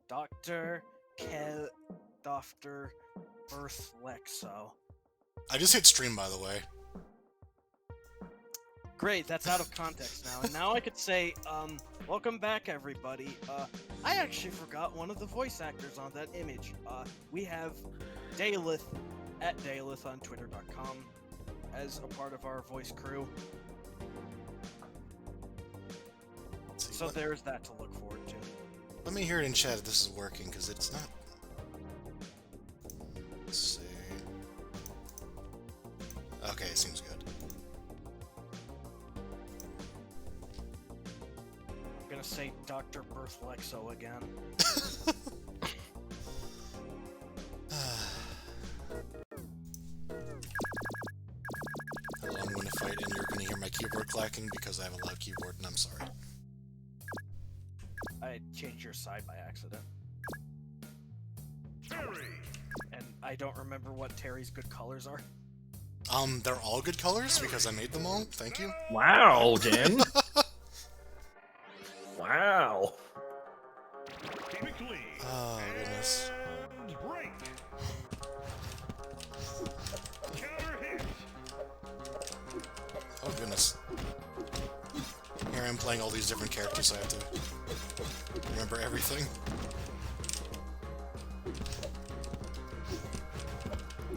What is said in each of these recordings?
Dr. Dr. Earth Lexo. I just hit stream, by the way. Great, that's out of context now. And now I could say, welcome back, everybody. I actually forgot one of the voice actors on that image. We have Daylith, at Daylith on Twitter.com, as a part of our voice crew. So there's that to look forward to. Let me hear it in chat if this is working, because it's not... Let's see... Okay, it seems good. I'm gonna say Dr. Birth Lexo again. Hello, I'm gonna fight, and you're gonna hear my keyboard clacking because I have a loud keyboard, and I'm sorry. I changed your side by accident. Teri! And I don't remember what Teri's good colors are. They're all good colors because I made them all. Thank you. Wow, Jen. Wow. Keep it clean. Oh, goodness. And break. Counter hit. Oh, goodness. Here I'm playing all these different characters, so I have to remember everything.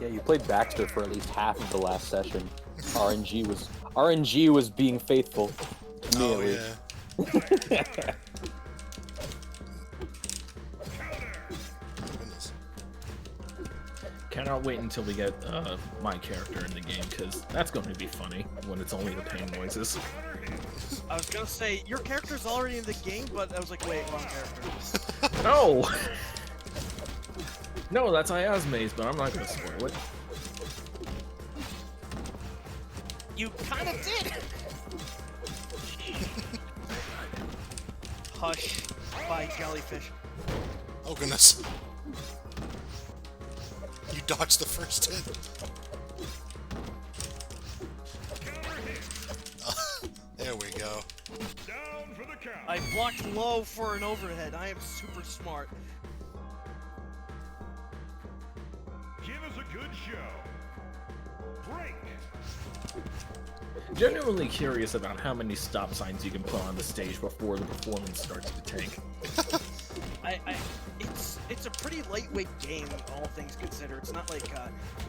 Yeah, you played Baxter for at least half of the last session. RNG was being faithful. Oh, Immediately. yeah. Goodness. Cannot wait until we get my character in the game, because that's going to be funny when it's only the pain noises. I was gonna say, your character's already in the game, but I was like, wait, wrong character. No! No, that's Iasma's, but I'm not going to spoil it. You kind of did! Hush by Jellyfish. Oh, goodness. You dodged the first hit. There we go. Down for the count. I blocked low for an overhead. I am super smart. Give us a good show. Break. Genuinely curious about how many stop signs you can put on the stage before the performance starts to tank. It's a pretty lightweight game, all things considered. It's not like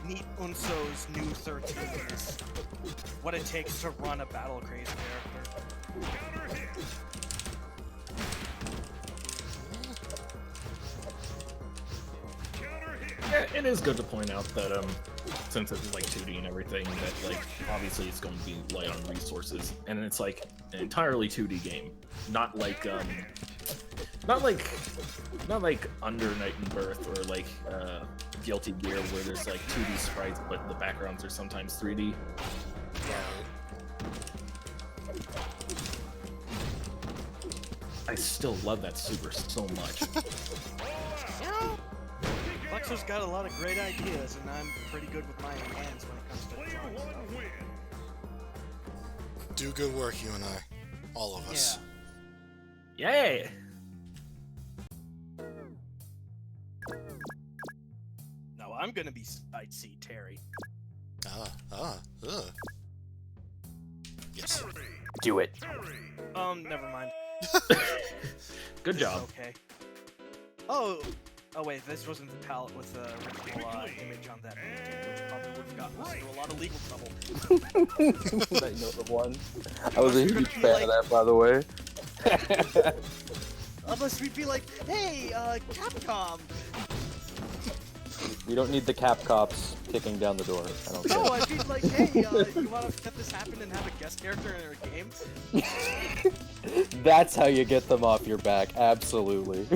Neat Unso's new 13 is what it takes to run a Battle Craze character. Counter hit. Counter hit. Yeah, it is good to point out that since it's like 2D and everything, that like obviously it's going to be light on resources, and it's like an entirely 2D game, not like Under Night and Birth or like Guilty Gear where there's like 2D sprites but the backgrounds are sometimes 3D. I still love that super so much. Yeah. Lexo's got a lot of great ideas, and I'm pretty good with my hands when it comes to Player drawing. one win. Do good work, you and I. All of us. Yay! No, I'm gonna be Side C Teri. Yes. Teri. Do it. Teri. Never mind. Good This job. is okay. Oh wait, this wasn't the palette with the original image on that painting, which probably would have gotten us into a lot of legal trouble. That you know the one. I was a Unless huge we'd be fan like- of that, by the way. Unless we'd be like, hey, Capcom! We don't need the cap cops kicking down the door. I don't No, care. I'd be like, hey, you wanna let this happen and have a guest character in our game? That's how you get them off your back. Absolutely.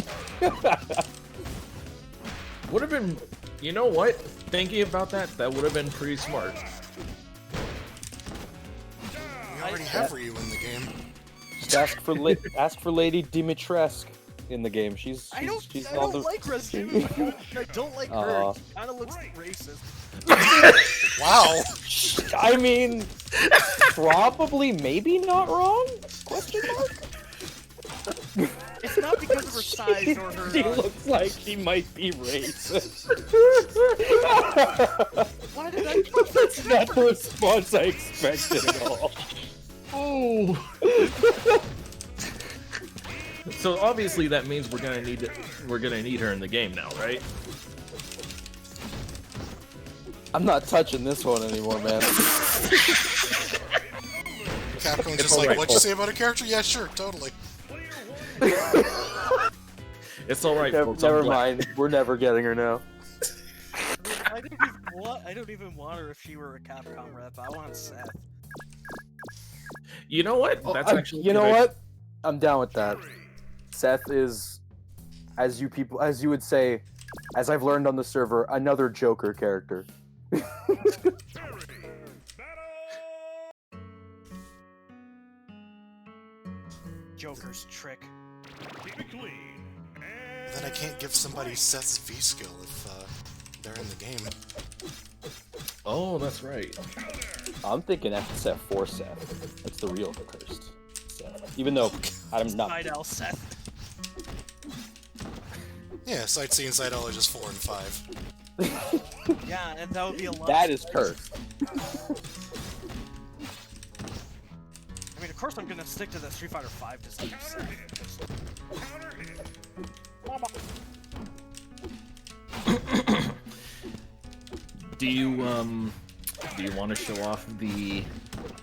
Would have been, you know what? Thinking about that, that would have been pretty smart. We already have Ryu in the game. Just ask for Lady Dimitrescu in the game. She's I all don't the... like Resident Evil. I don't like her. She kinda looks racist. Wow. I mean, probably, maybe not wrong? Question mark? It's not because of her size or her. She looks like she might be racist. Why did I? That's not the response I expected at all. Oh. So obviously that means we're gonna need her in the game now, right? I'm not touching this one anymore, man. Capcom's just like, what'd you say about a character? Yeah, sure, totally. It's all right, folks. Never mind. We're never getting her now. I don't even want her if she were a Capcom rep. I want Seth. You know what? That's actually. You know what? I'm down with that. Seth is, as you would say, as I've learned on the server, another Joker character. Joker's trick. Keep it clean. Then I can't give somebody Seth's V skill if they're in the game. Oh, that's right. I'm thinking FSF for Seth. That's the real cursed Seth. Even though I'm not. Side L Seth. Yeah, Side C and Side L are just 4 and 5. Yeah, and that would be a lot. That is cursed. I mean, of course, I'm gonna stick to the Street Fighter V design. Do you want to show off the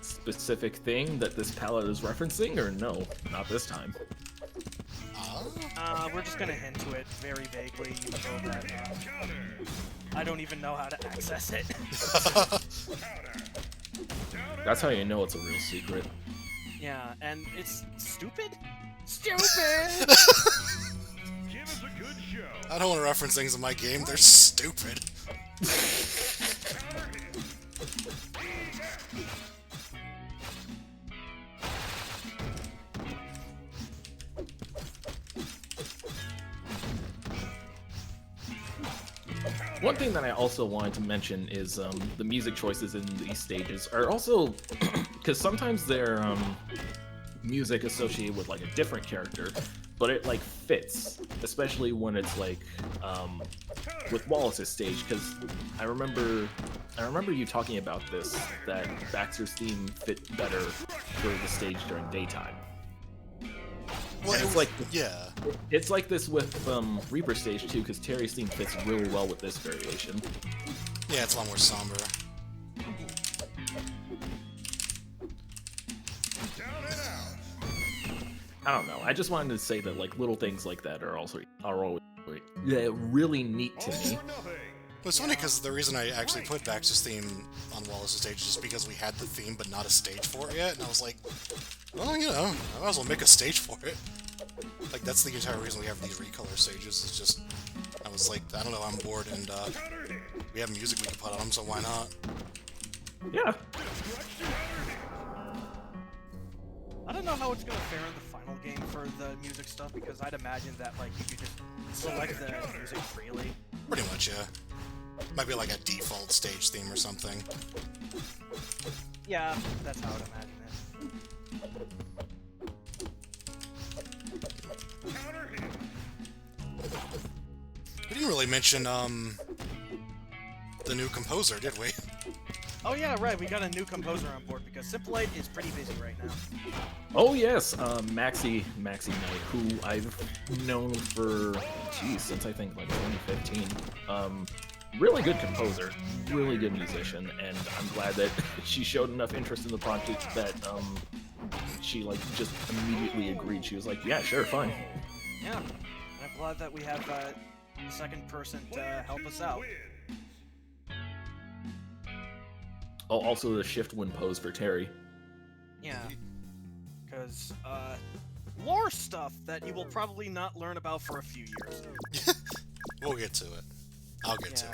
specific thing that this palette is referencing, or no? Not this time. We're just gonna hint to it very vaguely, even though that I don't even know how to access it. That's how you know it's a real secret. Yeah, and it's stupid. Stupid. Give us a good show. I don't want to reference things in my game, they're stupid. One thing that I also wanted to mention is the music choices in these stages are also because sometimes they're music associated with like a different character, but it like fits, especially when it's like with Wallace's stage. Because I remember you talking about this, that Baxter's theme fit better for the stage during daytime. Well, And it's like yeah. It's like this with Reaper stage too, because Teri's theme fits really well with this variation. Yeah, it's a lot more somber. I don't know. I just wanted to say that like little things like that are always really neat to me. Well, it's funny because the reason I actually put Baxter's theme on Wallace's stage is just because we had the theme but not a stage for it yet, and I was like, well, you know, I might as well make a stage for it. Like, that's the entire reason we have these recolor stages, is just, I was like, I don't know, I'm bored, and we have music we can put on them, so why not? Yeah. I don't know how it's gonna fare in the final game for the music stuff, because I'd imagine that like you could just select the music freely. Pretty much, yeah. Might be like a default stage theme or something. Yeah, that's how I'd imagine it. We didn't really mention, the new composer, did we? Oh yeah, right, we got a new composer on board, because Simple 8 is pretty busy right now. Oh yes, Maxi Knight, who I've known for, since I think like 2015. Really good composer, really good musician, and I'm glad that she showed enough interest in the project that she like just immediately agreed. She was like, yeah, sure, fine. Yeah, and I'm glad that we have a second person to help us out. Oh, also the shift wind pose for Teri. Yeah, because lore stuff that you will probably not learn about for a few years. We'll get to it. I'll get to it.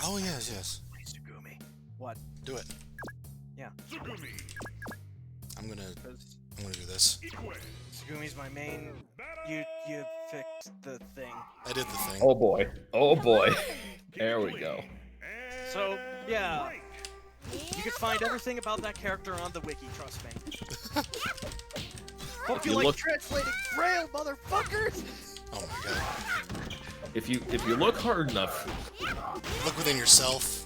Oh, yes, yes. Sugumi. What? Do it. Yeah. I'm gonna do this. Sugumi's my main. You fixed the thing. I did the thing. Oh boy. Oh boy. There we go. So, yeah. You can find everything about that character on the wiki, trust me. Hope you you like look- translating Braille, motherfuckers! Oh my god. If you look hard enough, Look within yourself.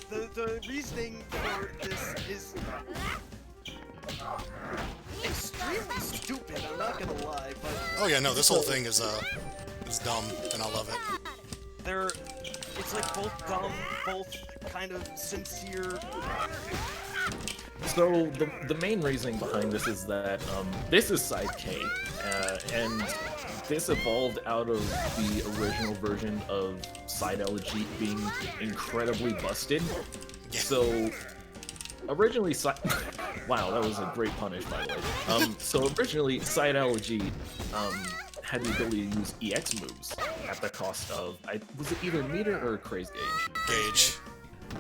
The reasoning for this is extremely stupid, I'm not gonna lie, but Oh yeah, no, this whole thing is dumb, and I love it. it's like both dumb, both kind of sincere. so the main reasoning behind this is that this is Side K, and this evolved out of the original version of Side LG being incredibly busted. Yeah. So originally, wow, that was a great punish, by the way. So originally, Side LG had the ability to use EX moves at the cost of, was it either meter or Craze Gauge.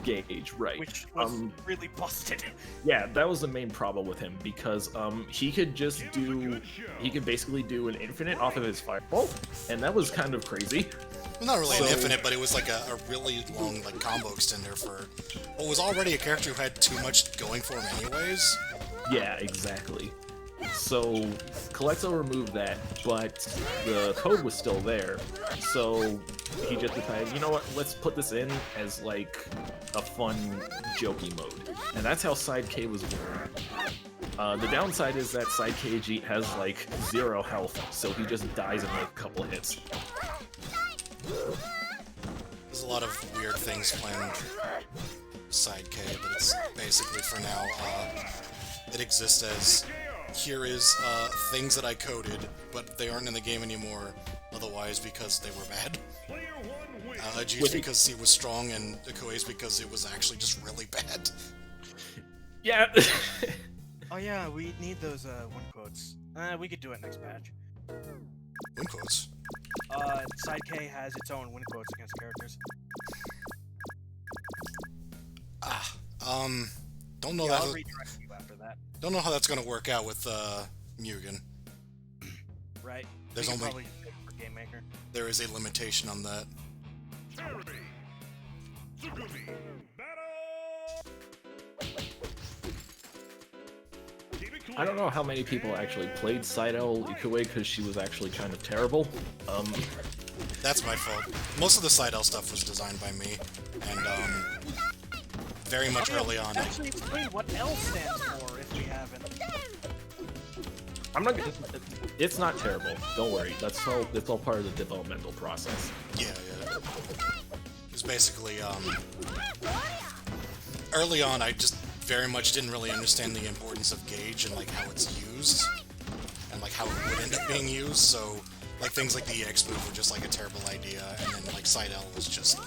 Gauge, right? Which was really busted. Yeah, that was the main problem with him because he could basically do an infinite off of his fireball, and that was kind of crazy. Well, not really an So- infinite, but it was like a really long like combo extender for what was already a character who had too much going for him anyways. Yeah, exactly. So Colexo removed that, but the code was still there. So he just decided, you know what, let's put this in as like a fun, jokey mode. And that's how Side K was born. The downside is that Side KG has like 0 health, so he just dies in like a couple of hits. There's a lot of weird things planned Side K, but it's basically for now, it exists as here is things that I coded, but they aren't in the game anymore otherwise because they were bad. Ajit because he was strong, and Craze because it was actually just really bad. Yeah. Oh yeah, we need those win quotes. We could do it next patch. In quotes. Side K has its own win quotes against characters. Don't know Yeah, that. I'll redirect you after that. Don't know how that's gonna work out with Mugen. Right. There's We could only- probably just pick for Game Maker. There is a limitation on that. Teri, Tsugumi, battle! Keep it clean. I don't know how many people actually played Side L Ikue because she was actually kind of terrible. That's my fault. Most of the Side L stuff was designed by me, and very much early on. Actually, explain what L stands for if we haven't. I'm not gonna. It's not terrible. Don't worry. That's all part of the developmental process. Yeah. It's basically early on. I just very much didn't really understand the importance of gauge and like how it's used, and like how it would end up being used. So like things like the EX move were just like a terrible idea, and then like Side L was just,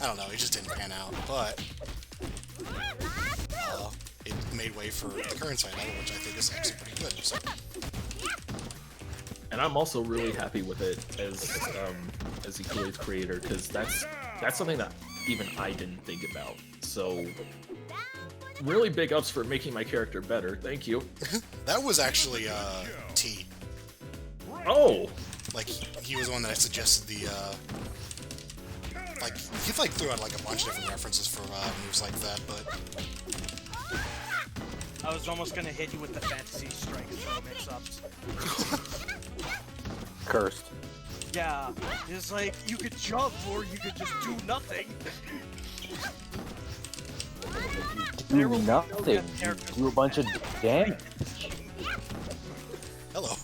I don't know, it just didn't pan out. But it made way for the current Side L, which I think is actually pretty good. So And I'm also really happy with it as Ikue's creator because that's something that even I didn't think about. So really big ups for making my character better. Thank you. that was actually T. Oh. Like he was the one that I suggested the like he like threw out like a bunch of different references for moves like that, but I was almost gonna hit you with the fantasy strike throw mix-ups. Cursed. Yeah, it's like you could jump or you could just do nothing. Do nothing. You do a bunch of damage. hello.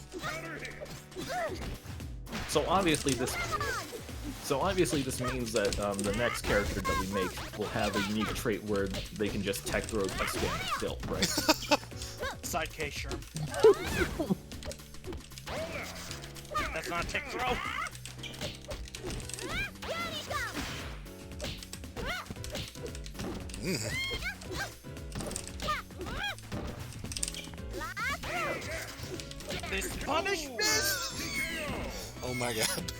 So obviously this means that the next character that we make will have a unique trait where they can just tech throw a spam still, right? Side K Sherm. That's not a tick throw. This punishment. Oh my god.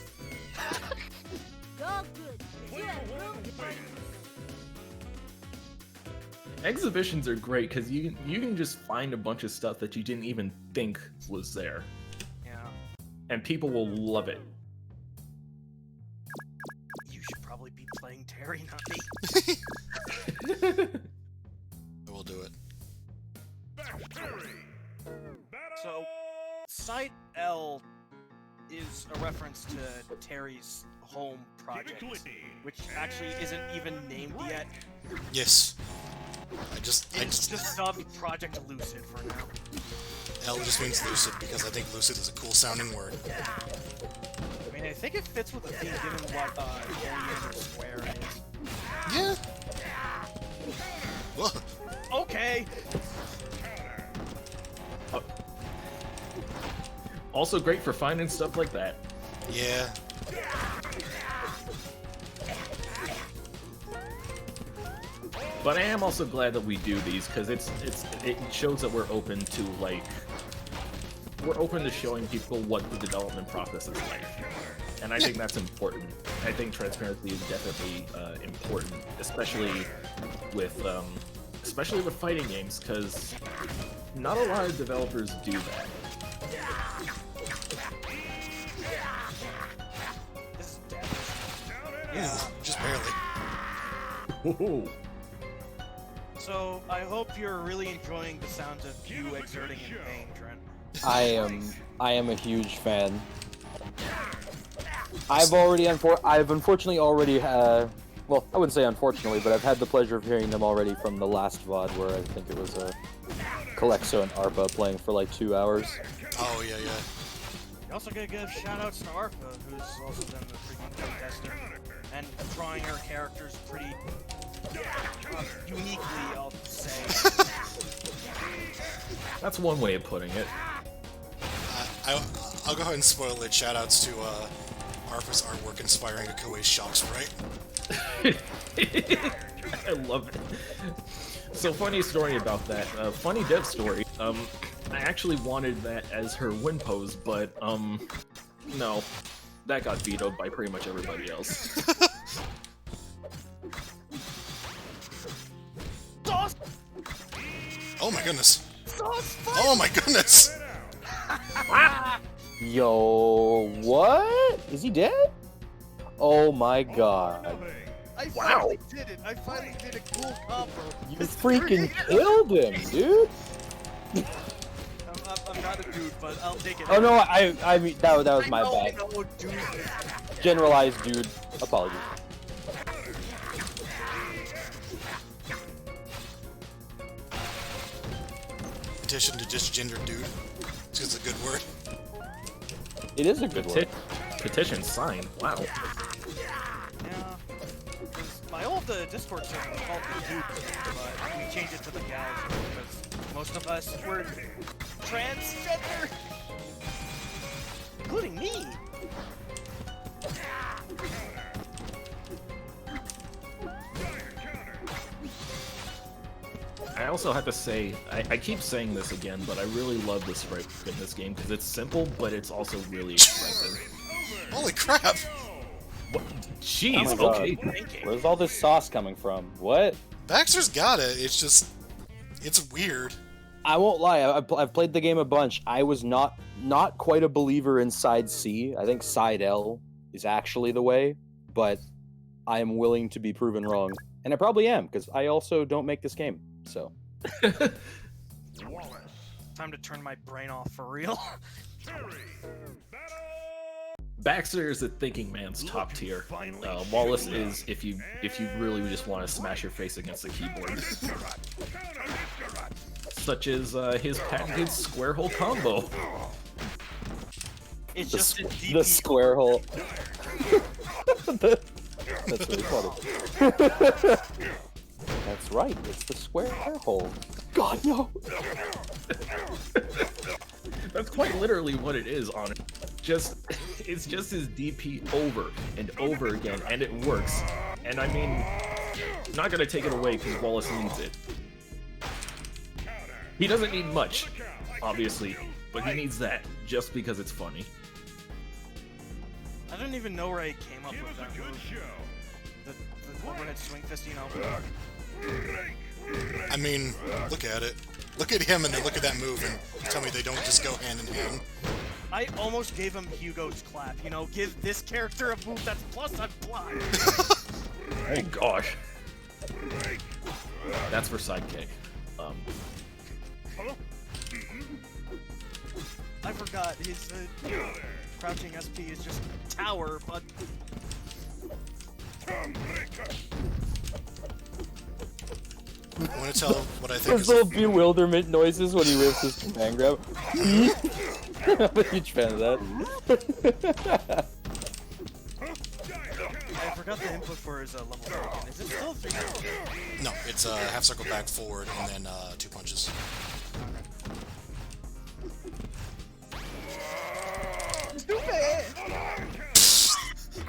Exhibitions are great because you can just find a bunch of stuff that you didn't even think was there, Yeah. and people will love it. You should probably be playing Teri, not me. We'll do it. So, Side L is a reference to Teri's home project, which actually isn't even named yet. Yes. It's just dubbed Project Lucid for now. L just means lucid because I think lucid is a cool sounding word. I mean, I think it fits with the theme given what Area Square is. Yeah. Well, Okay. Also great for finding stuff like that. yeah. But I am also glad that we do these because it shows that we're open to showing people what the development process is like, and I think that's important. I think transparency is definitely important, especially with fighting games, because not a lot of developers do that. This is dead. Yeah. Just barely. Whoa. So, I hope you're really enjoying the sounds of you exerting in pain, Trent. I am a huge fan. I've unfortunately already well, I wouldn't say unfortunately, but I've had the pleasure of hearing them already from the last VOD where I think it was Calexo and ARPA playing for like 2 hours. Oh, yeah, yeah. You also gotta give shout-outs to ARPA, who's also been the freaking game tester, and drawing her characters pretty uniquely, I'll say. That's one way of putting it. I'll go ahead and spoil it. Shoutouts to Arpa's artwork inspiring a Koei shock sprite. I love it. So funny story about that. Funny dev story. I actually wanted that as her win pose, but no, that got vetoed by pretty much everybody else. Oh my goodness. Oh my goodness. Yo, what? Is he dead? Oh my god. I finally did it! I finally did a cool combo! You freaking killed him, dude! I'm not a dude, but I'll take it. Oh no, I mean, that was my bad. No, dude. Generalized dude. Apologies. Petition to disgender dude. It's a good word. It is a good word. Petition signed. Wow. Yeah. 'Cause my old Discord server was called the Dude, but we changed it to the Gals because most of us were transgender, including me. I also have to say, I keep saying this again, but I really love the sprite in this game because it's simple, but it's also really expressive. Holy crap! What? Oh Jeez, my God. okay. Where's all this sauce coming from? What? Baxter's got it. It's just, it's weird. I won't lie. I've played the game a bunch. I was not quite a believer in side C. I think side L is actually the way, but I am willing to be proven wrong, and I probably am because I also don't make this game. So. Time to turn my brain off for real. Baxter is a thinking man's top tier. Wallace is if you really just want to smash your face against the keyboard. Such as his patented square hole combo. It's just a DP. The square hole. That's really funny. That's right, it's the square hole. God, no! That's quite literally what it is on it. It's just his DP over and over again, and it works. And I mean, I'm not gonna take it away because Wallace needs it. He doesn't need much, obviously, but he needs that just because it's funny. I don't even know where I came up with that move. The overhead swing fist, you know. I mean, look at it. Look at him and then look at that move and tell me they don't just go hand in hand. I almost gave him Hugo's clap, you know, give this character a move that's plus on block. Oh gosh. That's for sidekick. I forgot his crouching SP is just tower, but I want to tell what I think Those is little bewilderment noises when he rips his command grab. I'm a huge fan of that. I forgot the input for his level token. Is it still 3? no, it's half circle back forward and then 2 punches.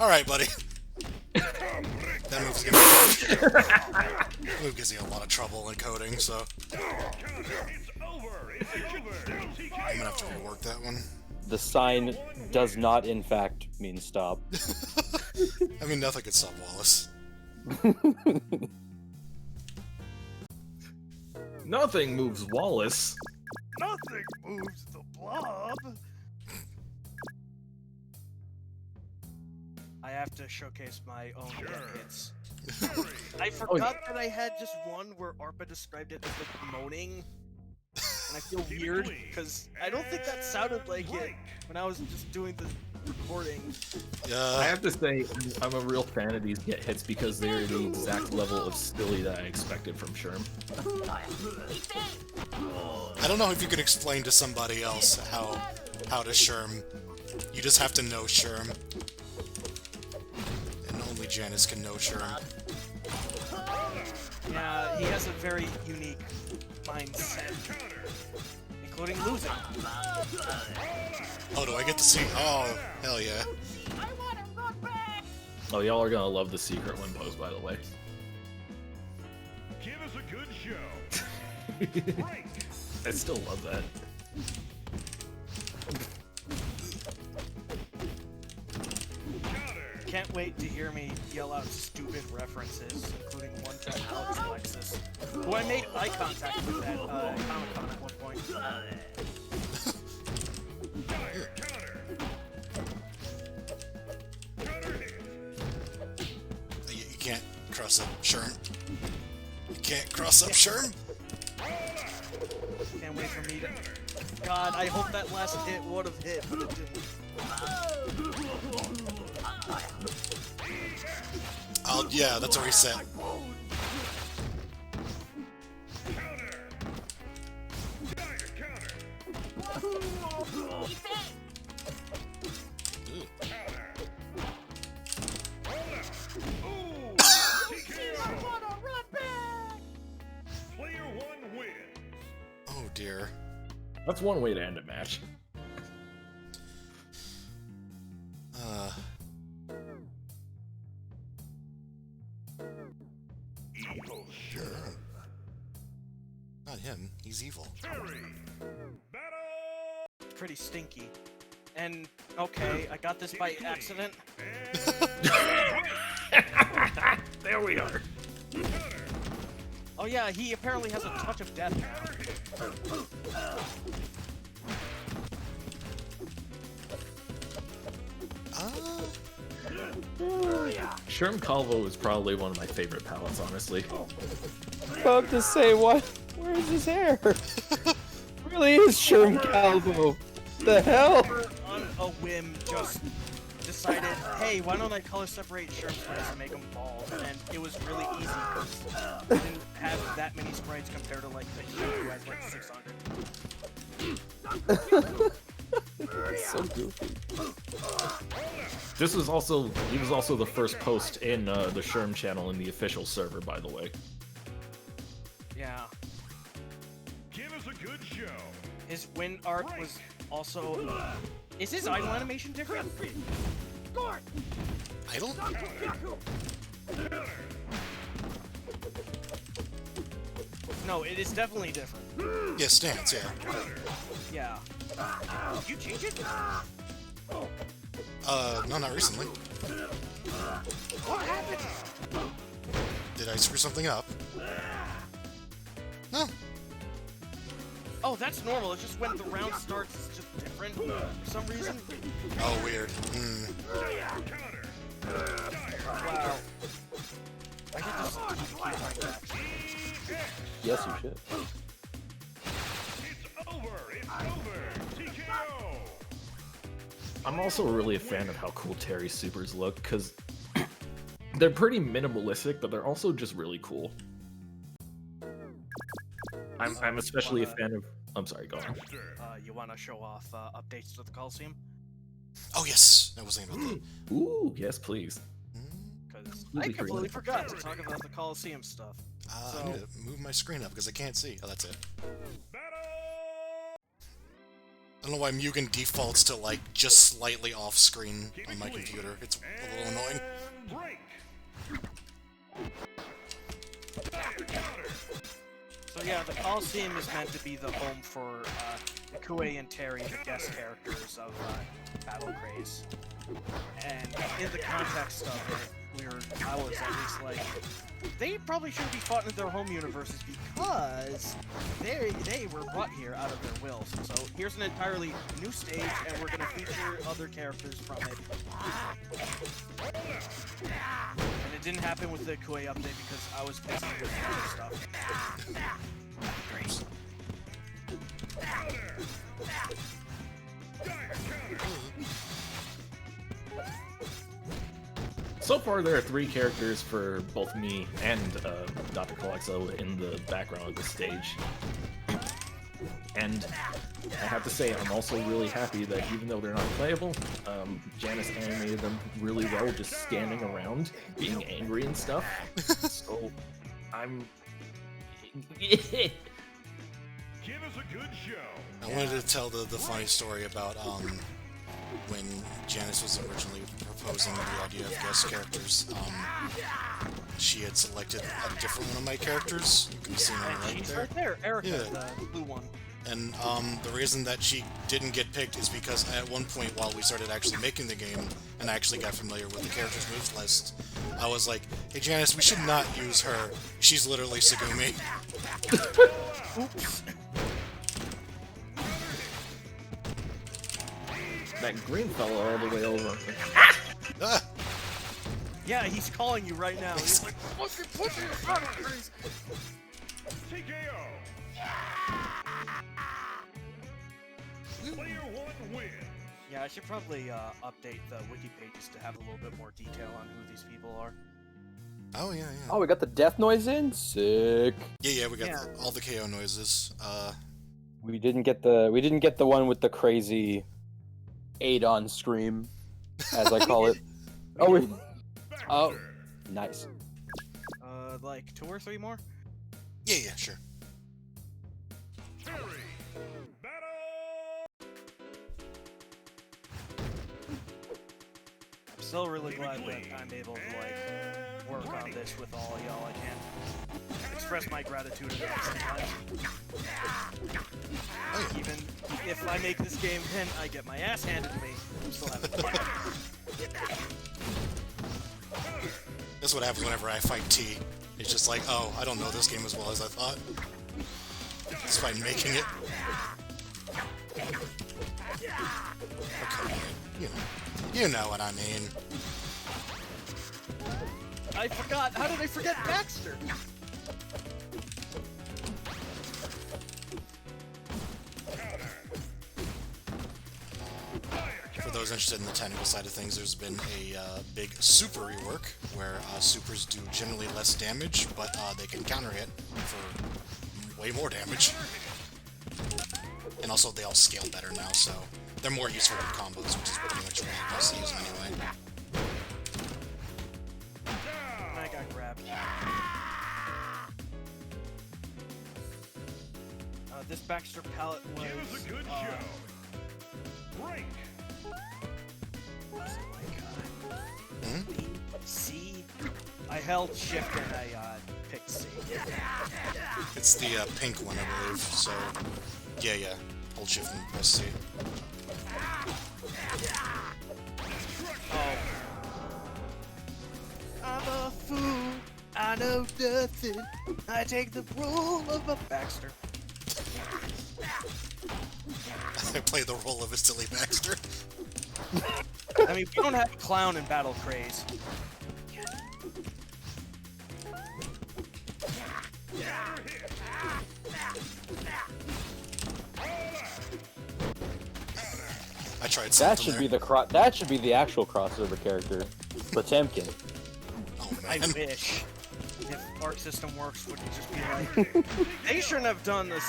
All right, buddy. That move's gonna be move gives you a lot of trouble in coding, so I'm gonna have to rework that one. The sign does not, in fact, mean stop. I mean, nothing could stop Wallace. Nothing moves Wallace. Nothing moves the blob. I have to showcase my own hits. I forgot that I had just one where ARPA described it as like moaning. And I feel weird because I don't think that sounded like it when I was just doing the recording. I Yeah, have to say, I'm a real fan of these get hits because they're the exact level of silly that I expected from Sherm. I don't know if you can explain to somebody else how to Sherm. You just have to know Sherm. And only Janice can know Sherm. Yeah, he has a very unique mindset, including losing. Oh, do I get to see? Oh, hell yeah. Oh, y'all are gonna love the secret one pose, by the way. Give us a good show. I still love that. Can't wait to hear me yell out stupid references, including one from Alex Alexis, who I made eye contact with at Comic-Con at one point. You can't cross up Sherm. You can't cross up Sherm. Can't wait for me to... God, I hope that last hit would have hit, but it didn't. Yeah, that's a reset. Player 1 win. Oh dear. That's one way to end a match. Evil Sure. Not him. He's evil. Teri. Battle. Pretty stinky. And, okay, I got this by accident. There we are. Oh yeah, he apparently has a touch of death now. Sherm Calvo is probably one of my favorite palettes, honestly. About to say, what? Where is his hair? Really is Sherm Calvo. The hell? On a whim, just decided, hey, why don't I color separate Sherm sprites and make them bald? And it was really easy because I didn't have that many sprites compared to like the Sherm who has like 600. It's so goofy. This was also he was also the first post in the Sherm channel in the official server, by the way. Yeah. Give us a good show. His win art was also... Is his idle animation different? Idle? No, it is definitely different. Yeah, stance, yeah. Yeah. Did you change it? No, not recently. What happened? Did I screw something up? No. Oh, that's normal. It's just when the round starts, it's just different for some reason. Oh, weird. Hmm. Wow. I get this stupid key like that. Yes, you should. I'm also really a fan of how cool Teri's supers look, because they're pretty minimalistic, but they're also just really cool. I'm especially a fan of... I'm sorry, go on. You want to show off updates to the Coliseum? Oh yes, I was thinking about that. Ooh, yes, please. Because I Really completely creative. forgot to talk about the Coliseum stuff. I need to move my screen up because I can't see. Oh, that's it. I don't know why Mugen defaults to like just slightly off screen on my computer. It's a little annoying. So yeah, the Coliseum is meant to be the home for Kue and Teri, the guest characters of Battle Craze. And in the context of it, I was at least like, they probably shouldn't be fought in their home universes because they were brought here out of their wills. So here's an entirely new stage, and we're gonna feature other characters from it. And it didn't happen with the Kue update because I was busy with other stuff. Great. So far, there are 3 characters for both me and Dr. Calexo in the background of the stage. And I have to say, I'm also really happy that even though they're not playable, Janice animated them really well, just standing around, being angry and stuff. So, I'm... Give us a good show. I wanted to tell the funny story about when Janice was originally proposing the idea of guest characters. She had selected a different one of my characters. You can see her right He's there. right there, Erica, Yeah. the blue one. And the reason that she didn't get picked is because at one point while we started actually making the game and I actually got familiar with the characters' moves list, I was like, hey Janice, we should not use her. She's literally Segumi. Oops. That green fella all the way over. Ah! Yeah, he's calling you right now. He's like, fucking push your Battle Craze. TKO. Player 1 wins. Yeah, I should probably update the wiki pages to have a little bit more detail on who these people are. Oh yeah. Oh, we got the death noise in. Sick. Yeah, we got Yeah. all the KO noises. We didn't get the one with the crazy Adon scream, as I call it. Oh, oh, nice. Like 2 or 3 more? Yeah, sure. Teri. Battle. I'm still really glad that I'm able to like work on this with all of y'all. I can't express my gratitude enough sometimes. Oh, yeah. Even if I make this game and I get my ass handed to me, I'm still having fun. That's what happens whenever I fight T. It's just like, oh, I don't know this game as well as I thought. Despite making it. Okay, you know what I mean. I forgot. How did I forget Baxter? For those interested in the technical side of things, there's been a big super rework where supers do generally less damage, but they can counter hit for way more damage. And also, they all scale better now, so they're more useful with combos, which is pretty much what you guys use anyway. I got grabbed. This Baxter palette was. Give us a good show. Break. C. I held shift and I picked C. It's the pink one, I believe, so yeah, hold shift and press C. Oh. I'm a fool. I know nothing. I take the role of a Baxter. I play the role of a silly Baxter. I mean, we don't have a clown in Battle Craze. tried That something should there. be that should be the actual crossover character, Potemkin. Oh I man. wish. If Arc System Works would just be like, they shouldn't have done the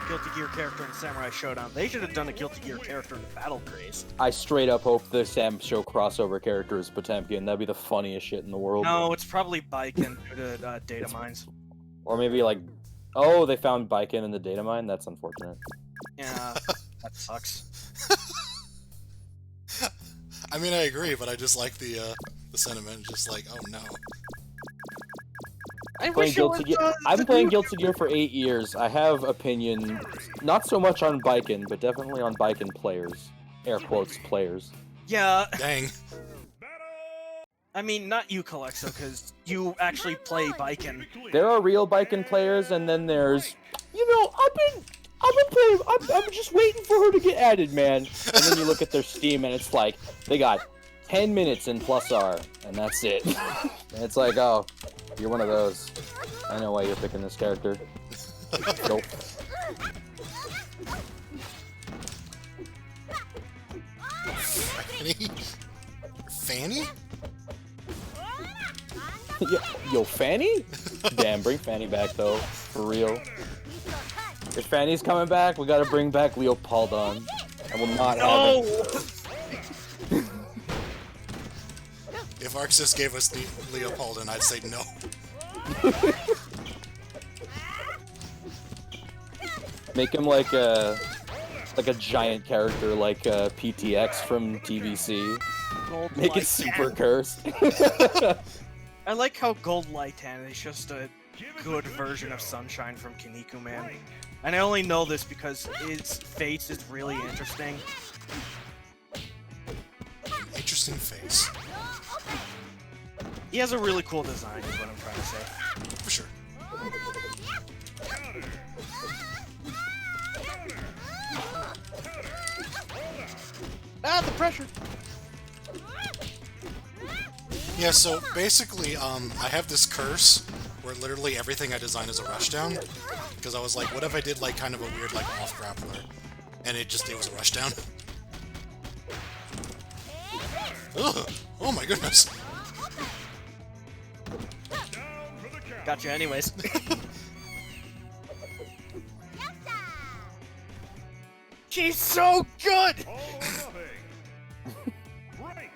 Guilty Gear character in Samurai Showdown. They should have done a Guilty Gear character in Battle Craze. I straight up hope the Sam Show crossover character is Potemkin. That'd be the funniest shit in the world. No, it's probably Biken due to data mines. Or maybe like, oh, they found Biken in the data mine. That's unfortunate. Yeah, that sucks. I mean, I agree, but I just like the sentiment. Just like, oh no. I Playing wish it Guilty was, Gear. I've been playing Guilty Gear for 8 years. I have opinion, not so much on Biken, but definitely on Biken players. Air quotes players. Yeah, Dang. I mean, not you, Calexo, because you actually play Biken. There are real Biken players, and then there's, you know, I've been playing. I'm just waiting for her to get added, man. And then you look at their Steam, and it's like they got 10 minutes in plus R, and that's it. And it's like, oh, you're one of those. I know why you're picking this character. Nope. Fanny? Fanny? Yo, Fanny? Damn, bring Fanny back though, for real. If Fanny's coming back, we gotta bring back Leopoldon. I will not have it. No! If Arxis gave us the Leopoldin, I'd say no. Make him like a giant character like PTX from TVC. Gold Make it Lycan. super cursed. I like how Gold Lycan is just a good version of Sunshine from Kinniku Man. And I only know this because his face is really interesting. Interesting face. He has a really cool design, is what I'm trying to say. For sure. Ah, the pressure! Yeah, so basically, I have this curse where literally everything I design is a rushdown. Because I was like, what if I did like kind of a weird like off grappler? And it was a rushdown. Ugh! Oh my goodness! Gotcha anyways. She's so good! All or nothing. Right.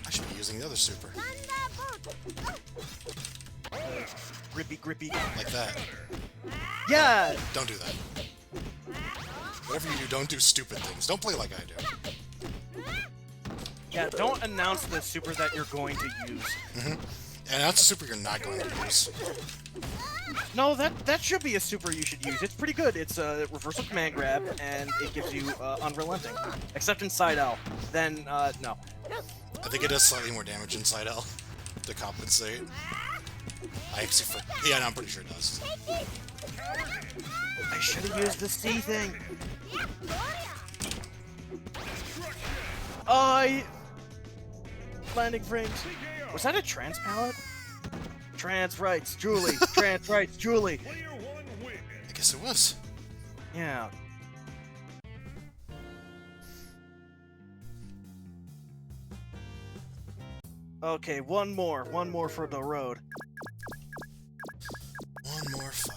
I should be using the other super. Grippy. Like that. Yeah! Don't do that. Whatever you do, don't do stupid things. Don't play like I do. Yeah, don't announce the super that you're going to use. And that's a super you're not going to use. No, that should be a super you should use. It's pretty good. It's a reversal command grab, and it gives you unrelenting. Except inside L. Then, no. I think it does slightly more damage inside L to compensate. I actually yeah, no, I'm pretty sure it does. I should have used the C thing. Landing frames. Was that a trans palette? Trans rights, Julie. Trans rights, Julie. Player one win. I guess it was. Yeah. Okay, one more for the road. One more fight.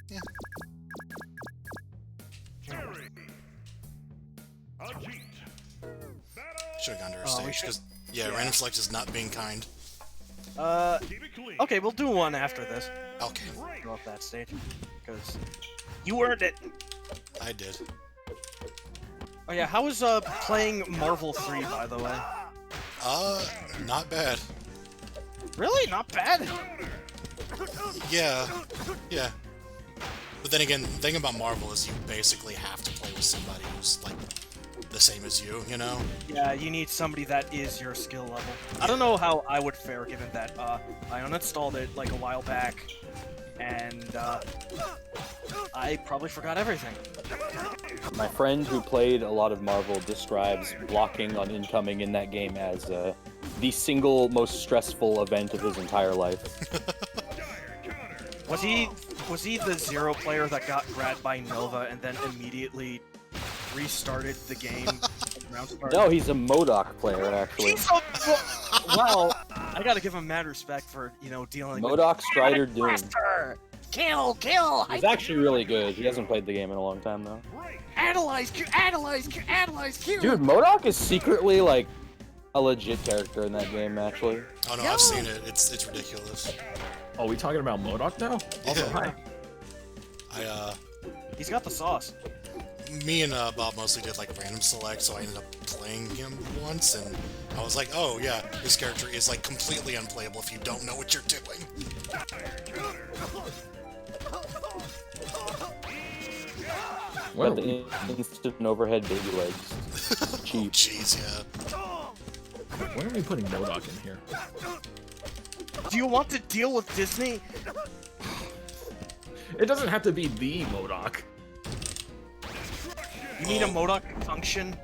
Yeah. Teri. Ajit. Battle. Should have gone to her Oh, we stage, should- because, yeah, random select is not being kind. Keep it clean. Okay, we'll do one after this. Okay, Right. Go up that stage. Because you earned it. I did. Oh yeah, how was playing Marvel 3, by the way? Not bad. Really? Not bad? Yeah. Yeah. But then again, the thing about Marvel is you basically have to play with somebody who's, like, the same as you know? Yeah, you need somebody that is your skill level. I don't know how I would fare given that I uninstalled it like a while back, and I probably forgot everything. My friend who played a lot of Marvel describes blocking on incoming in that game as the single most stressful event of his entire life. Was he the Zero player that got grabbed by Nova and then immediately restarted the game? No, he's a MODOK player, actually. Well, I gotta give him mad respect for, dealing with MODOK Strider Doom. Blaster! Kill! He's actually really good. He hasn't played the game in a long time, though. Analyze! Analyze! Analyze! Q! Dude, MODOK is secretly, like, a legit character in that game, actually. Oh no, I've seen it. It's ridiculous. Oh, we talking about MODOK now? Also, Yeah. hi. He's got the sauce. Me and Bob mostly did like random select, so I ended up playing him once, and I was like, oh yeah, this character is like completely unplayable if you don't know what you're doing. Well, Got the instant overhead baby legs. Oh Cheap. jeez, yeah. when are we putting MODOK in here? Do you want to deal with Disney? It doesn't have to be the MODOK. You need a MODOK function?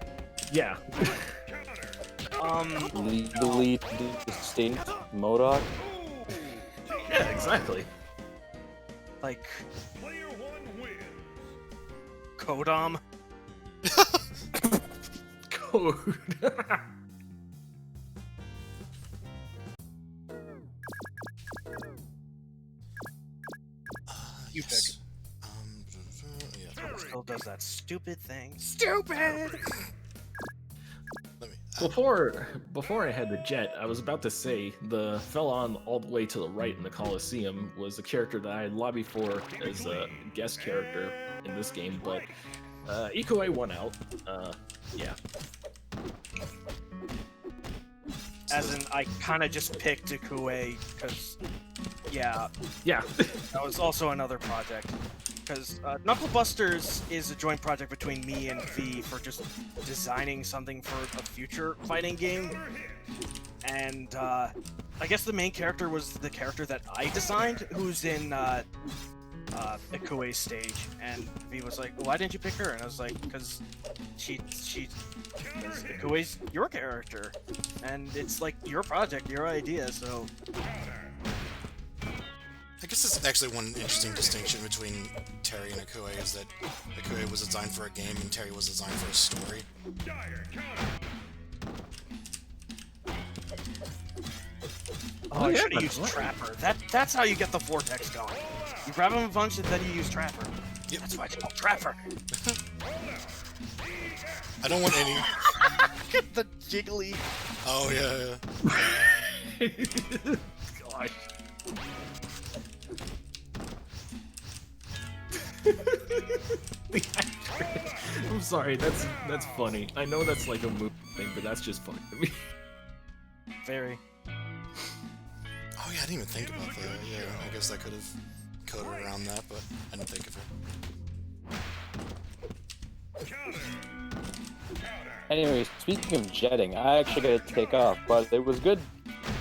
Yeah. Legally distinct MODOK. Yeah, exactly. Like, Player 1 wins. Kodam? Code. You pick. Yes. Yeah. Still does that stupid thing. Stupid! Let me. Before I had the jet, I was about to say the fella on all the way to the right in the Coliseum was a character that I had lobbied for as a guest character in this game, but Ikoue won out. Yeah. As in, I kind of just picked Ikue, because, yeah, Yeah. that was also another project. Because Knuckle Busters is a joint project between me and V for just designing something for a future fighting game. And I guess the main character was the character that I designed, who's in Ikue's stage. And V was like, why didn't you pick her? And I was like, because Ikue's your character. And it's like your project, your idea, so... I guess this is actually one interesting distinction between Teri and Ikoue is that Ikoue was designed for a game and Teri was designed for a story. Oh, I yeah, should have that's used right. Trapper. That's how you get the vortex going. You grab him a bunch and then you use Trapper. Yep. That's why it's called Trapper. I don't want any. Get the jiggly. Oh yeah, yeah. Gosh. I'm sorry, that's funny. I know that's like a move thing, but that's just funny to me. Very. Oh yeah, I didn't even think about that. Yeah, I guess I could have coded around that, but I didn't think of it. Anyway, speaking of jetting, I actually got to take off, but it was good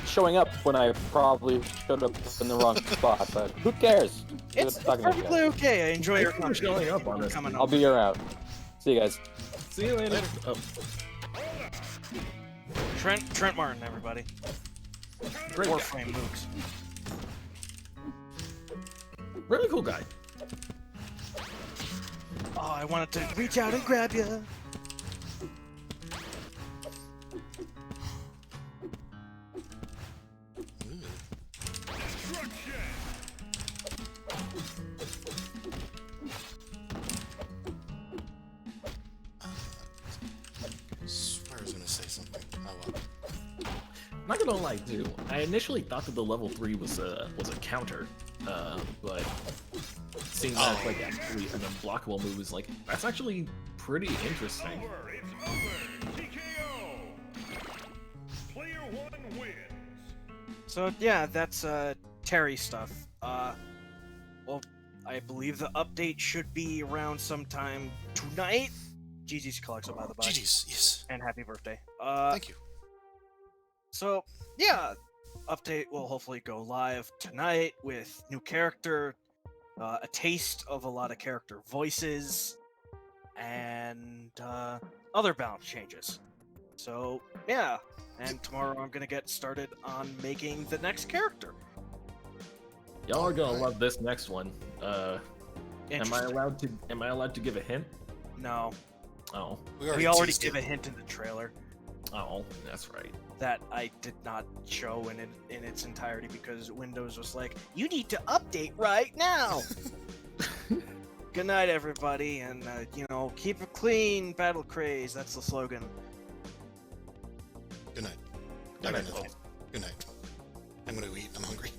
showing up when I probably showed up in the wrong spot, but who cares? It's Good talking to you perfectly guys. okay. I enjoy your Thanks for company. showing up on this. Coming I'll up. be around. See you guys. See you later. Oh, Trent Martin, everybody. great guy. Warframe Mooks. Really cool guy. Oh, I wanted to reach out and grab you. I swear I was gonna say something. Oh well. Not gonna lie, too. I initially thought that the level 3 was a counter, but seeing that it's like actually an unblockable move is like that's actually pretty interesting. It's over. TKO. Player 1 wins. So yeah, that's Teri stuff. Well, I believe the update should be around sometime tonight. GG's Collecto, by the by. GG's, yes. And happy birthday. Thank you. So yeah, update will hopefully go live tonight with new character, a taste of a lot of character voices, and other balance changes. So yeah, and tomorrow I'm gonna get started on making the next character. Y'all are gonna love this next one. Am I Interesting. allowed to give a hint? No, Oh, we already teased give it. a hint in the trailer oh, that's right. that I did not show in its entirety because Windows was like, you need to update right now. Good night, everybody, and keep it clean, Battle Craze. That's the slogan. Good night. Good night, Good night. I'm gonna eat. I'm hungry.